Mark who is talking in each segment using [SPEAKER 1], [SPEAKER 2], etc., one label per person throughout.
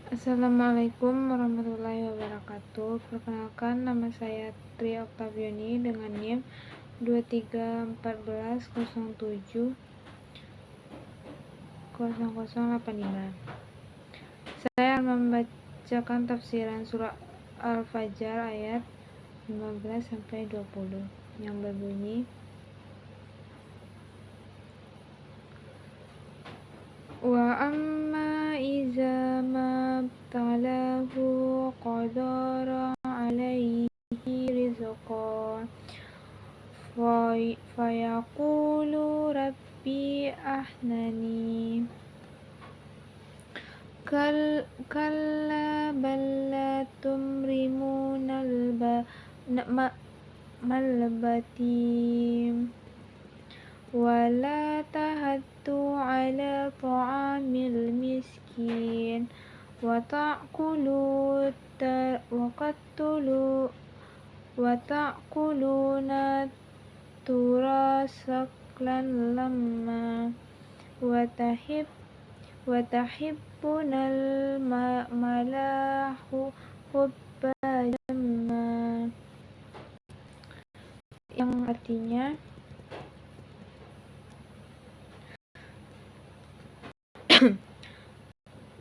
[SPEAKER 1] Assalamualaikum warahmatullahi wabarakatuh. Perkenalkan, nama saya Tri Oktaviani dengan NIM 2314070085. Saya akan membacakan tafsiran surah Al-Fajr ayat 15-20 yang berbunyi, wa amma iza mabtalahu qadara alaihi rizqa fayaqulu rabbi ahnani kalla bal la tumrimunal malbatim wala tahattu ala ta'amil miskin wa ta'kuluna turasaklan lamma wa tahibbunal malahu hubba jamma, yang artinya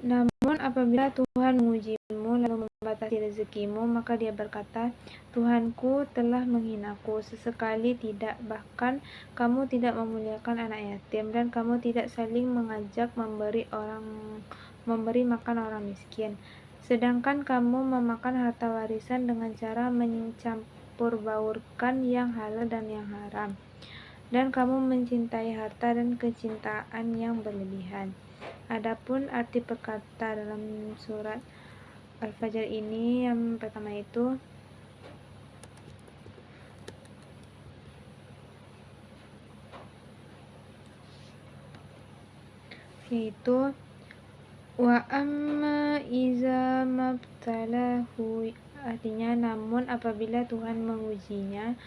[SPEAKER 1] namun apabila Tuhan mengujimu lalu membatasi rezekimu, maka dia berkata, Tuhanku telah menghinaku, sesekali tidak, bahkan kamu tidak memuliakan anak yatim, dan kamu tidak saling mengajak memberi makan orang miskin. Sedangkan kamu memakan harta warisan dengan cara mencampur baurkan yang halal dan yang haram. Dan kamu mencintai harta dan kecintaan yang berlebihan. Adapun arti perkata dalam surat Al-Fajr ini, yang pertama itu yaitu wa amma iza mabtalahu, artinya namun apabila Tuhan mengujinya,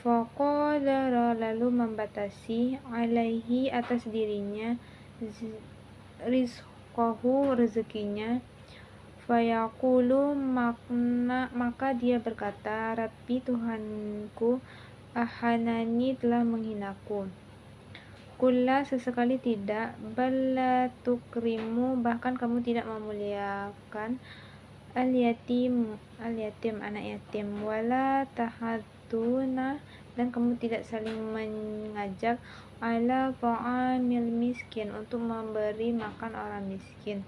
[SPEAKER 1] faqadara, lalu membatasi, alaihi, atas dirinya, rizqahu, rezekinya, fayaqulu, maka dia berkata, Rabbi, Tuhanku, ahanani, telah menghinaku. Kulla, sesekali tidak, bala tukrimu, bahkan kamu tidak memuliakan al-yatim, anak yatim, wala tahadduna, dan kamu tidak saling mengajak ala ta'amil miskin, untuk memberi makan orang miskin.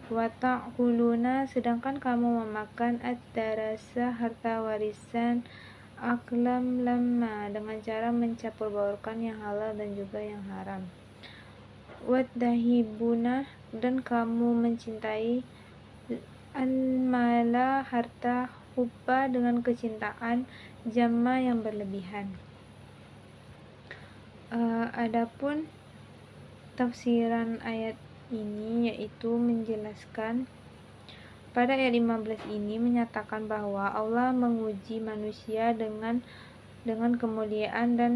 [SPEAKER 1] Wa ta'kuluna, sedangkan kamu memakan ad-darasa, harta warisan, aklam lamma, dengan cara mencampur baurkan yang halal dan juga yang haram. Wadahibuna, dan kamu mencintai al-mala, harta, hubba, dengan kecintaan jamma, yang berlebihan. Adapun tafsiran ayat ini yaitu menjelaskan pada ayat 15 ini menyatakan bahwa Allah menguji manusia dengan kemuliaan dan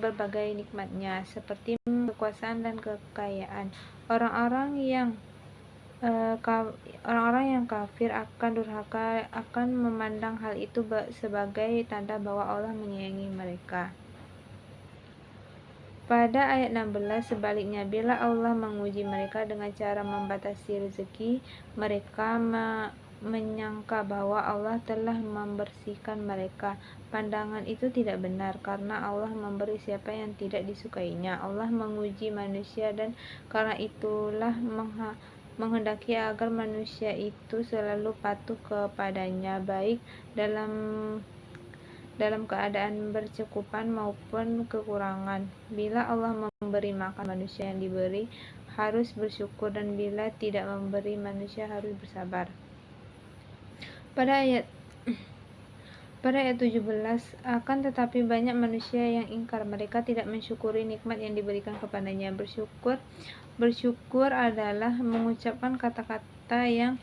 [SPEAKER 1] berbagai nikmatnya seperti kekuasaan dan kekayaan. Orang-orang yang kafir akan durhaka, akan memandang hal itu sebagai tanda bahwa Allah menyayangi mereka. Pada ayat 16 sebaliknya, bila Allah menguji mereka dengan cara membatasi rezeki, mereka menyangka bahwa Allah telah membersihkan mereka. Pandangan itu tidak benar, karena Allah memberi siapa yang tidak disukainya. Allah menguji manusia, dan karena itulah menghendaki agar manusia itu selalu patuh kepadanya, baik dalam keadaan berkecukupan maupun kekurangan. Bila Allah memberi makan, manusia yang diberi harus bersyukur, dan bila tidak memberi, manusia harus bersabar. Pada ayat 17, akan tetapi banyak manusia yang ingkar, mereka tidak mensyukuri nikmat yang diberikan kepadanya. Bersyukur adalah mengucapkan kata-kata yang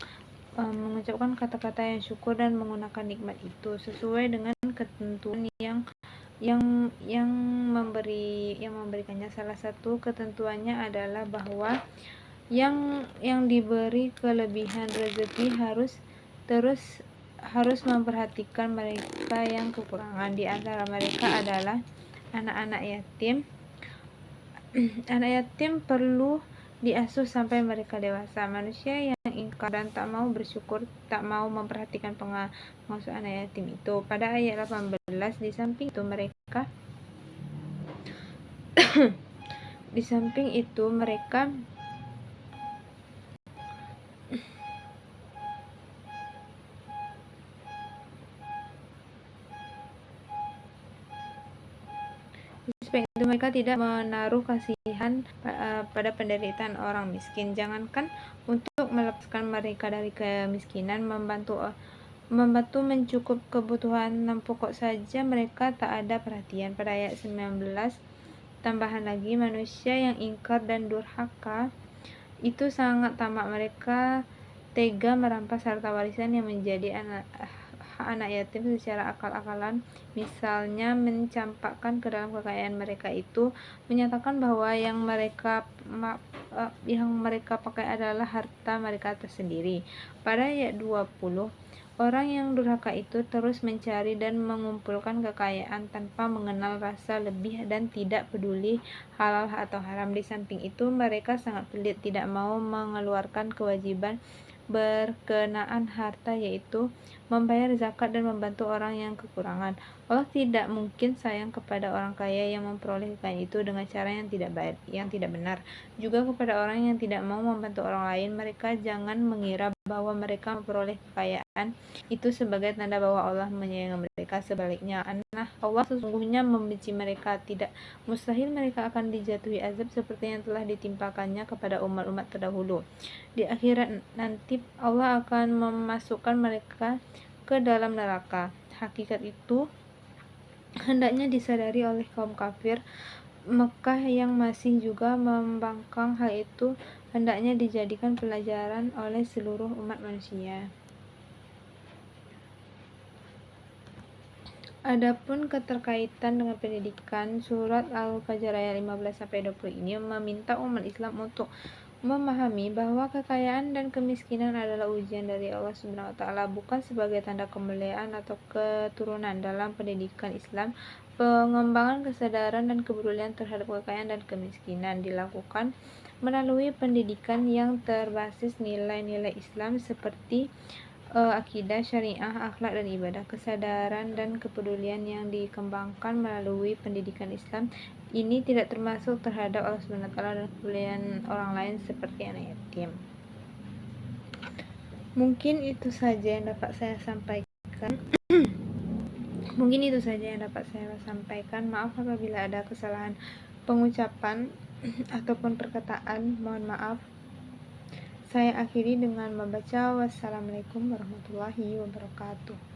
[SPEAKER 1] syukur dan menggunakan nikmat itu sesuai dengan ketentuan yang memberikannya. Salah satu ketentuannya adalah bahwa Yang diberi kelebihan rezeki harus memperhatikan mereka yang kekurangan. Di antara mereka adalah anak-anak yatim. Anak yatim perlu diasuh sampai mereka dewasa. Manusia yang ingkar dan tak mau bersyukur, tak mau memperhatikan pengasuh anak yatim itu. Pada ayat 18, di samping itu mereka tidak menaruh kasihan pada penderitaan orang miskin. Jangankan untuk melepaskan mereka dari kemiskinan, membantu mencukup kebutuhan pokok saja mereka tak ada perhatian. Pada ayat 19, tambahan lagi, manusia yang ingkar dan durhaka itu sangat tamak. Mereka tega merampas harta warisan yang menjadi anak yatim secara akal-akalan, misalnya mencampakkan ke dalam kekayaan mereka itu, menyatakan bahwa yang mereka pakai adalah harta mereka tersendiri. Pada ayat 20, orang yang durhaka itu terus mencari dan mengumpulkan kekayaan tanpa mengenal rasa lebih dan tidak peduli halal atau haram. Di samping itu, mereka sangat pelit, tidak mau mengeluarkan kewajiban berkenaan harta, yaitu membayar zakat dan membantu orang yang kekurangan. Allah tidak mungkin sayang kepada orang kaya yang memperoleh kekayaan itu dengan cara yang tidak benar. Juga kepada orang yang tidak mau membantu orang lain. Mereka jangan mengira bahwa mereka memperoleh kekayaan itu sebagai tanda bahwa Allah menyayangi mereka. Sebaliknya, Allah sesungguhnya membenci mereka. Tidak mustahil mereka akan dijatuhi azab seperti yang telah ditimpakannya kepada umat-umat terdahulu. Di akhirat nanti Allah akan memasukkan mereka ke dalam neraka. Hakikat itu hendaknya disadari oleh kaum kafir Mekah yang masih juga membangkang. Hal itu hendaknya dijadikan pelajaran oleh seluruh umat manusia. Adapun keterkaitan dengan pendidikan, surat Al-Fajr ayat 15-20 ini meminta umat Islam untuk memahami bahwa kekayaan dan kemiskinan adalah ujian dari Allah Subhanahu wa taala, bukan sebagai tanda kemuliaan atau keturunan. Dalam pendidikan Islam, pengembangan kesadaran dan kepedulian terhadap kekayaan dan kemiskinan dilakukan melalui pendidikan yang berbasis nilai-nilai Islam seperti akidah, syariah, akhlak dan ibadah. Kesadaran dan kepedulian yang dikembangkan melalui pendidikan Islam ini tidak termasuk terhadap Allah Subhanahu wa taala dan kepedulian orang lain seperti anak yatim. Mungkin itu saja yang dapat saya sampaikan. Maaf apabila ada kesalahan pengucapan ataupun perkataan, mohon maaf. Saya akhiri dengan membaca wassalamualaikum warahmatullahi wabarakatuh.